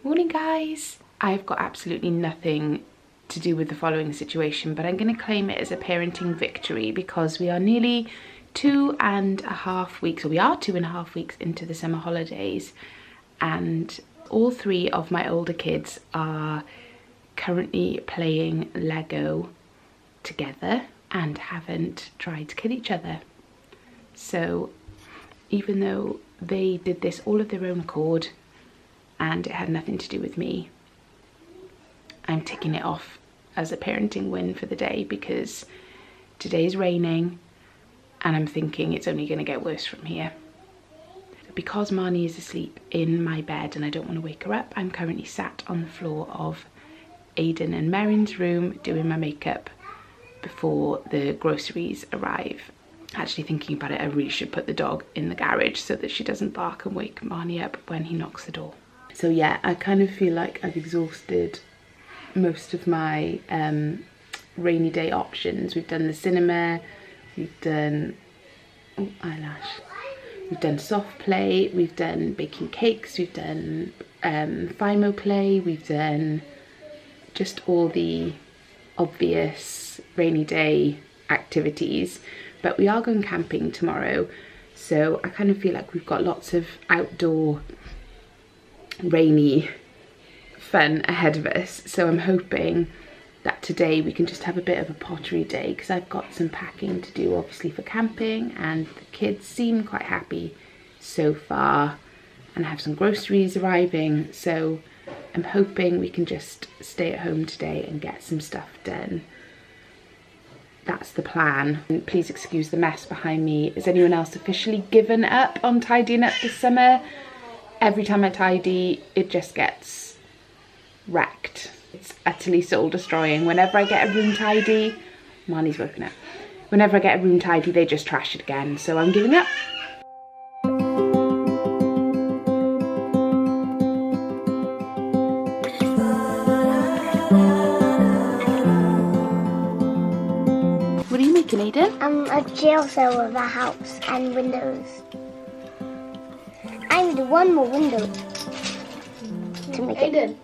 Morning guys! I've got absolutely nothing to do with the following situation, but I'm going to claim it as a parenting victory because we are nearly 2.5 weeks, or we are 2.5 weeks into the summer holidays, and all three of my older kids are currently playing Lego together and haven't tried to kill each other. So even though they did this all of their own accord and it had nothing to do with me, I'm ticking it off as a parenting win for the day because today's raining and I'm thinking it's only going to get worse from here. Because Marnie is asleep in my bed and I don't want to wake her up, I'm currently sat on the floor of Aidan and Merrin's room doing my makeup before the groceries arrive. Actually thinking about it, I really should put the dog in the garage so that she doesn't bark and wake Marnie up when he knocks the door. So yeah, I kind of feel like I've exhausted most of my rainy day options. We've done the cinema, we've done, oh eyelash, we've done soft play, we've done baking cakes, we've done Fimo play, we've done just all the obvious rainy day activities. But we are going camping tomorrow, so I kind of feel like we've got lots of outdoor rainy fun ahead of us. So I'm hoping that today we can just have a bit of a pottery day because I've got some packing to do obviously for camping, and the kids seem quite happy so far, and I have some groceries arriving, so I'm hoping we can just stay at home today and get some stuff done. That's the plan. And please excuse the mess behind me. Has anyone else officially given up on tidying up this summer? Every time I tidy, it just gets wrecked. It's utterly soul destroying. Whenever I get a room tidy, Marnie's woken up. Whenever I get a room tidy, they just trash it again. So I'm giving up. What are you making, Aidan? A jail cell with a house and windows. I need one more window to make it.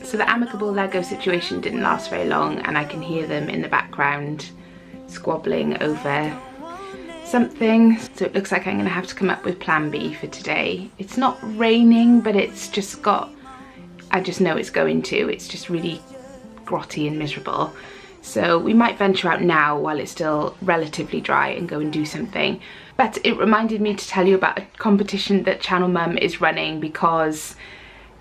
So the amicable Lego situation didn't last very long, and I can hear them in the background squabbling over something. So it looks like I'm going to have to come up with plan B for today. It's not raining, but it's just got, I just know it's going to. It's just really grotty and miserable. So we might venture out now while it's still relatively dry and go and do something. But it reminded me to tell you about a competition that Channel Mum is running, because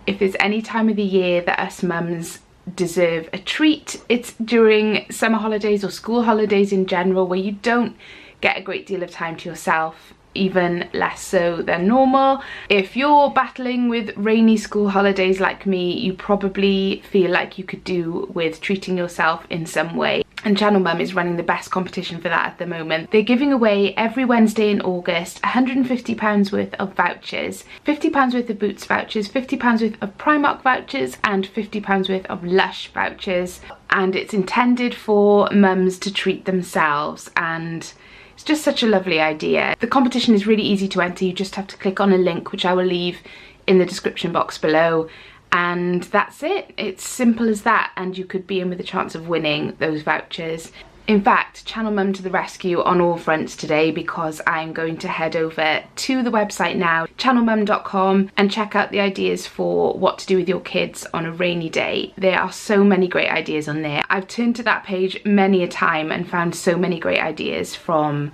if there's any time of the year that us mums deserve a treat, it's during summer holidays or school holidays in general, where you don't get a great deal of time to yourself, even less so than normal. If you're battling with rainy school holidays like me, you probably feel like you could do with treating yourself in some way. And Channel Mum is running the best competition for that at the moment. They're giving away every Wednesday in August £150 worth of vouchers, £50 worth of Boots vouchers, £50 worth of Primark vouchers, and £50 worth of Lush vouchers. And it's intended for mums to treat themselves, and it's just such a lovely idea. The competition is really easy to enter. You just have to click on a link, which I will leave in the description box below, and that's it. It's simple as that, and you could be in with a chance of winning those vouchers. In fact, Channel Mum to the rescue on all fronts today, because I'm going to head over to the website now, channelmum.com, and check out the ideas for what to do with your kids on a rainy day. There are so many great ideas on there. I've turned to that page many a time and found so many great ideas, from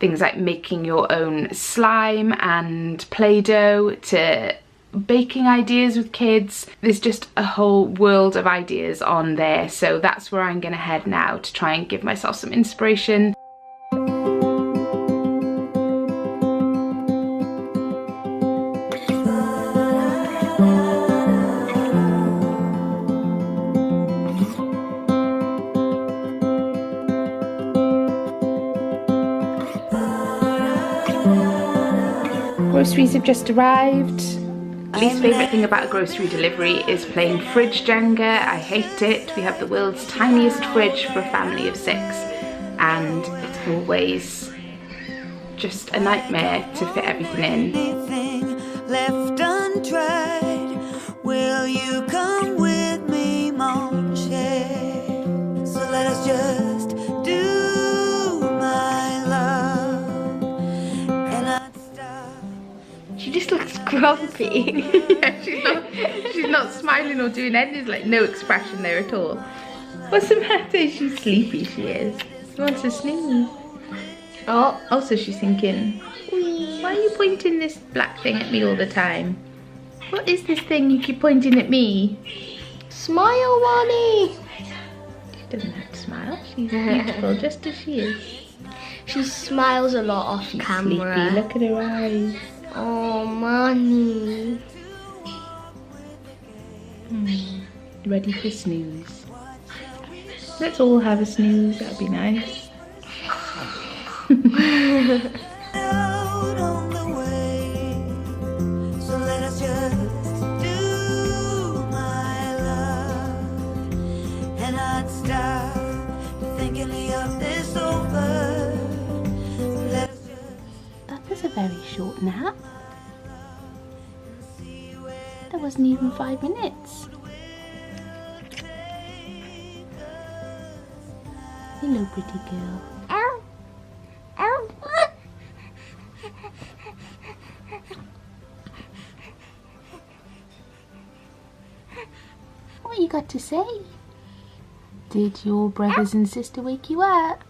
things like making your own slime and Play-Doh to baking ideas with kids. There's just a whole world of ideas on there, so that's where I'm gonna head now to try and give myself some inspiration. Groceries have just arrived. Least favourite thing about a grocery delivery is playing fridge Jenga. I hate it. We have the world's tiniest fridge for a family of 6, and it's always just a nightmare to fit everything in. Anything left untried, will you come with me, mon cher? So let us just do my love, and I'd stop. She just looks grumpy. Yeah, she's not smiling or doing anything. There's like no expression there at all. What's the matter? She's sleepy, she is. She wants to snooze. Oh, also she's thinking, why are you pointing this black thing at me all the time? What is this thing you keep pointing at me? Smile, Wally. She doesn't have to smile. She's beautiful just as she is. She smiles a lot off She's camera. sleepy. Look at her eyes. Oh, money. Ready for snooze. Let's all have a snooze. That'd be nice. Out on the way, so let us just do my love, and I'd stop thinking of this over. Let us just That was a very short nap. That wasn't even 5 minutes. Hello, pretty girl. Ow. Ow. What you got to say? Did your brothers and sister wake you up?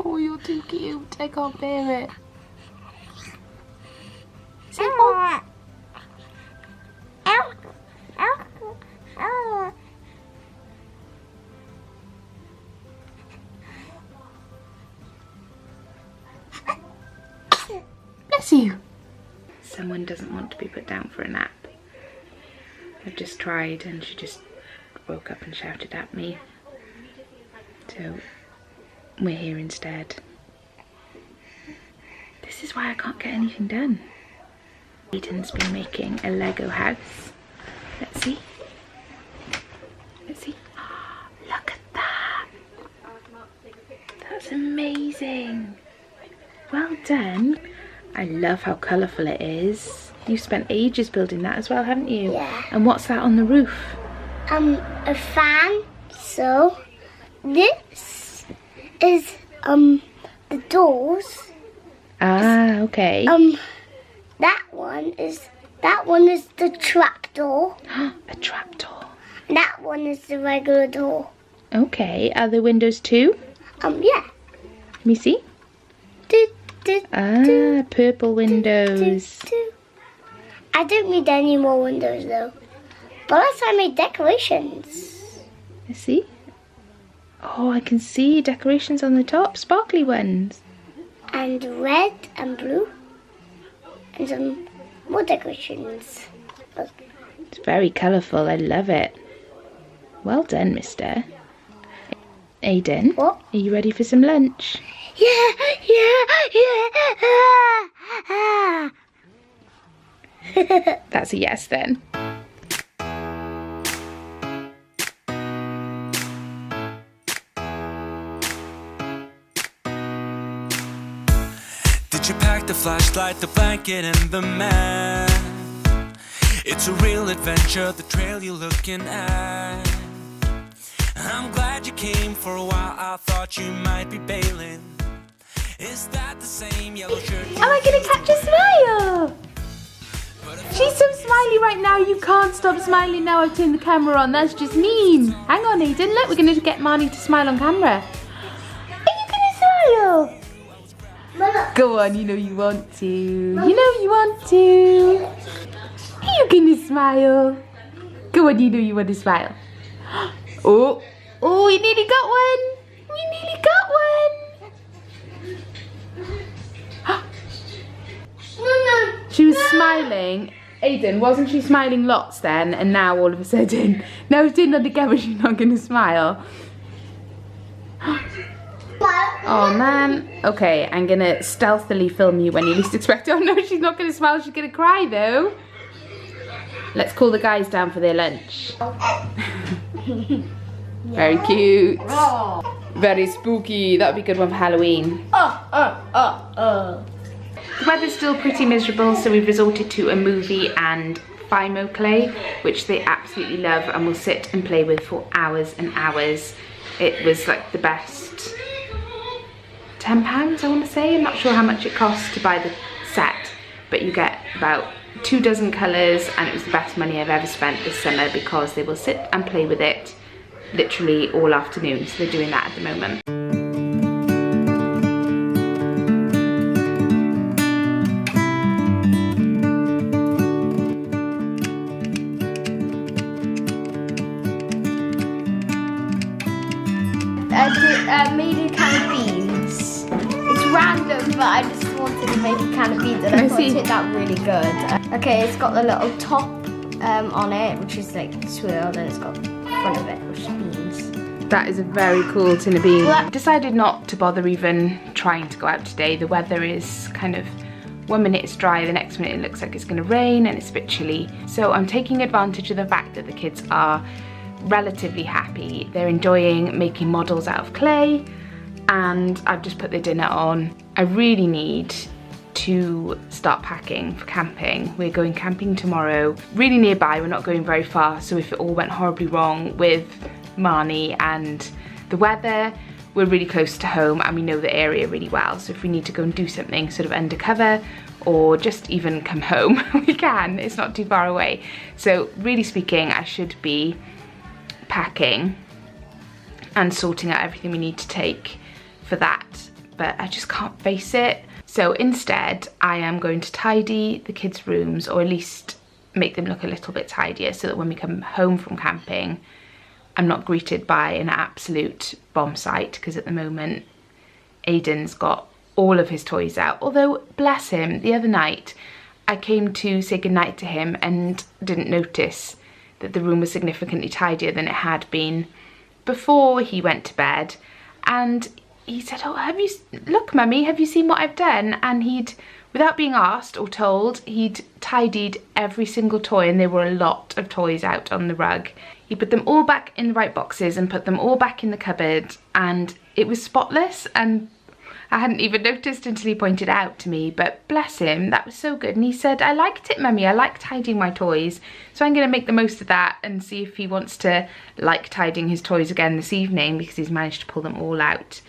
Oh, you're too cute. I can't bear it. Say oh. Bless you. Someone doesn't want to be put down for a nap. I've just tried and she just woke up and shouted at me. So we're here instead. This is why I can't get anything done. Aiden's been making a Lego house. Let's see. Let's see. Oh, look at that. That's amazing. Well done. I love how colourful it is. You've spent ages building that as well, haven't you? Yeah. And what's that on the roof? A fan. So this is the doors. Ah, okay. That one is the trap door. A trapdoor. And that one is the regular door. Okay, are there windows too? Yeah. Let me see. Ah, purple windows. I don't need any more windows though. But last I made decorations. Let's see. Oh, I can see decorations on the top, sparkly ones. And red and blue. And some more decorations. It's very colourful, I love it. Well done, mister. Aiden, What? are you ready for some lunch? Yeah. That's a yes then. Did you pack the flashlight, the blanket, and the map? It's a real adventure, the trail you're looking at. I'm glad you came for a while, I thought you might be bailing. Is that the same yellow shirt? Am I gonna catch a smile? She's so smiley right now, you can't stop smiling now I've turned the camera on. That's just mean. Hang on, Aiden, look, we're gonna get Marnie to smile on camera. Are you gonna smile? Go on, you know you want to. You know you want to. Are you gonna smile? Go on, you know you want to smile. Oh, we nearly got one. We nearly got one. She was smiling. Aiden, wasn't she smiling lots then? And now all of a sudden, now it's in on the camera, she's not gonna smile. Oh man. Okay, I'm gonna stealthily film you when you least expect it. Oh no, she's not gonna smile, she's gonna cry though. Let's call the guys down for their lunch. Very cute. Oh. Very spooky. That would be a good one for Halloween. The weather's still pretty miserable, so we've resorted to a movie and Fimo clay, which they absolutely love and will sit and play with for hours and hours. It was like the best £10, I want to say. I'm not sure how much it costs to buy the set, but you get about 24 colours, and it was the best money I've ever spent this summer because they will sit and play with it literally all afternoon. So they're doing that at the moment. I made a can of beans. It's random, but I just wanted to make a can of beans and I thought it turned out really good. Okay, it's got the little top on it, which is like swirled, and it's got the front of it, which is beans. That is a very cool tin of beans. I decided not to bother even trying to go out today. The weather is kind of, 1 minute it's dry, the next minute it looks like it's going to rain and it's a bit chilly. So I'm taking advantage of the fact that the kids are relatively happy. They're enjoying making models out of clay, and I've just put the dinner on. I really need to start packing for camping. We're going camping tomorrow, really nearby. We're not going very far, so if it all went horribly wrong with Marnie and the weather, we're really close to home and we know the area really well. So if we need to go and do something sort of undercover or just even come home, we can. It's not too far away. So really speaking, I should be packing and sorting out everything we need to take for that, but I just can't face it. So instead I am going to tidy the kids' rooms, or at least make them look a little bit tidier, so that when we come home from camping I'm not greeted by an absolute bomb site, because at the moment Aiden's got all of his toys out. Although bless him, the other night I came to say goodnight to him and didn't notice that the room was significantly tidier than it had been before he went to bed, and he said, "Oh, look mummy, have you seen what I've done?" And he'd, without being asked or told, he'd tidied every single toy, and there were a lot of toys out on the rug. He put them all back in the right boxes and put them all back in the cupboard, and it was spotless, and I hadn't even noticed until he pointed it out to me. But bless him, that was so good. And he said, "I liked it, mummy, I like tidying my toys." So I'm going to make the most of that and see if he wants to like tidying his toys again this evening, because he's managed to pull them all out.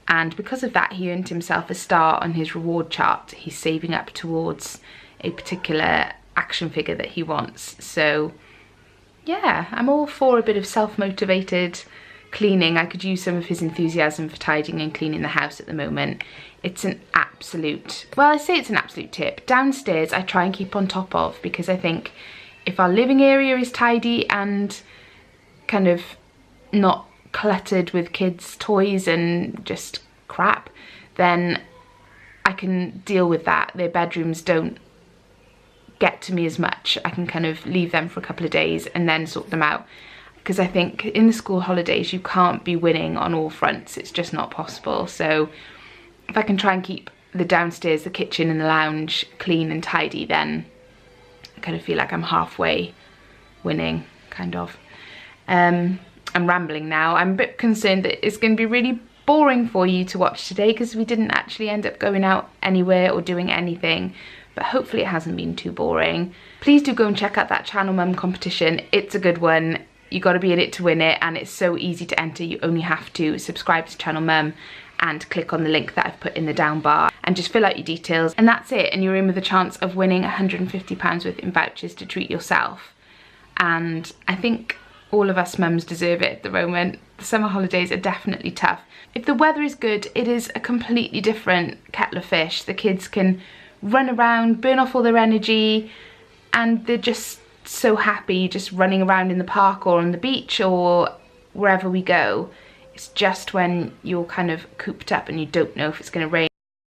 And because of that, he earned himself a star on his reward chart. He's saving up towards a particular action figure that he wants. So yeah, I'm all for a bit of self-motivated cleaning. I could use some of his enthusiasm for tidying and cleaning the house at the moment. It's an absolute, well, I say it's an absolute tip. Downstairs I try and keep on top of, because I think if our living area is tidy and kind of not cluttered with kids' toys and just crap, then I can deal with that. Their bedrooms don't get to me as much. I can kind of leave them for a couple of days and then sort them out. Because I think in the school holidays you can't be winning on all fronts. It's just not possible. So if I can try and keep the downstairs, the kitchen and the lounge clean and tidy, then I kind of feel like I'm halfway winning, kind of. I'm rambling now. I'm a bit concerned that it's going to be really boring for you to watch today, because we didn't actually end up going out anywhere or doing anything. But hopefully it hasn't been too boring. Please do go and check out that Channel Mum competition. It's a good one. You got to be in it to win it, and it's so easy to enter. You only have to subscribe to Channel Mum and click on the link that I've put in the down bar and just fill out your details, and that's it, and you're in with a chance of winning £150 worth in vouchers to treat yourself. And I think all of us mums deserve it at the moment. The summer holidays are definitely tough. If the weather is good, it is a completely different kettle of fish. The kids can run around, burn off all their energy, and they're just so happy just running around in the park or on the beach or wherever we go. It's just when you're kind of cooped up and you don't know if it's going to rain